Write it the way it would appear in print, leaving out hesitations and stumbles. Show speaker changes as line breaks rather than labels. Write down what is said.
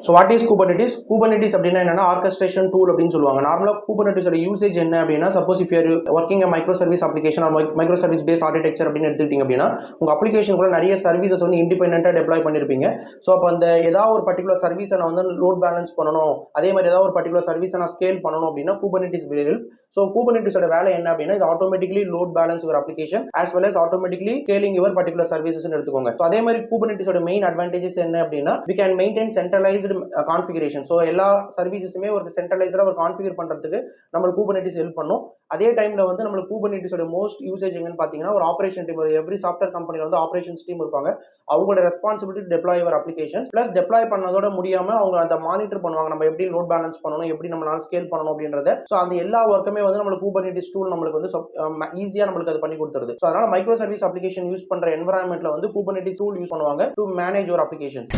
So what is Kubernetes? Kubernetes அப்படின்னா என்னன்னா orchestration tool அப்படின்னு சொல்லுவாங்க. நார்மலாக Kubernetesோட யூசேஜ் என்ன அப்படின்னா, suppose if your working micro service application or micro service base architecture அப்படின்னு எடுத்துக்கிட்டீங்க அப்படின்னா, உங்க அப்ளிகேஷன் கூட நிறைய சர்வீசஸ் வந்து இண்டிபெண்டா டெப்ளாய் பண்ணிருப்பீங்க. ஸோ அப்போ அந்த ஏதாவது ஒரு பர்டிகுலர் சர்வீஸை நான் வந்து லோட் பேலன்ஸ் பண்ணணும், அதே மாதிரி ஏதாவது ஒரு பர்டிகுலர் சர்வீஸை நான் ஸ்கேல் பண்ணணும் அப்படின்னா Kubernetes will help. ஸோ Kubernetesோட வேலை என்ன அப்படின்னா, இது automatically load balance your application as well as automatically scaling your particular services எடுத்துக்கோங்க. ஸோ அதே மாதிரி Kubernetesோட மெயின் அட்வான்டேஜஸ் என்ன அப்படின்னா, we can maintain centralized configuration. So எல்லா சர்வீசஸுமே ஒரு சென்ட்ரலைஸ்டாக ஒரு கான்ஃபிகர் பண்றதுக்கு நம்மளுக்கு Kubernetes ஹெல்ப் பண்ணும். அதே டைம்ல வந்து நம்மளுக்கு Kubernetesோட மோஸ்ட் யூசேஜ் எங்கன்னு பாத்தீங்கன்னா, ஒரு ஆபரேஷன் டீம், எவ்ரி சாஃப்ட்வேர் கம்பெனில வந்து ஆபரேஷன்ஸ் டீம் இருப்பாங்க. அவங்களோட responsibility deploy your application plus deploy பண்ணதோட முடியாம அவங்க அந்த மானிட்டர் பண்ணுவாங்க, நம்ம எப்படி லோட் பேலன்ஸ் பண்ணணும், எப்படி நம்மளால ஸ்கேல் பண்ணணும் அப்படின்றத. ஸோ அந்த எல்லா ஒர்க்குமே வந்து நம்மளுக்கு Kubernetes டூல் நம்மளுக்கு வந்து ஈஸியா நம்மளுக்கு அது பண்ணி கொடுத்துருது. ஸோ அதனால மைக்ரோ சர்வீஸ் அப்ளிகேஷன் யூஸ் பண்ற என்வரான்மெண்ட்ல வந்து Kubernetes டூல் யூஸ் பண்ணுவாங்க டு மேனேஜ் யுவர் அப்ளிகேஷன்ஸ்.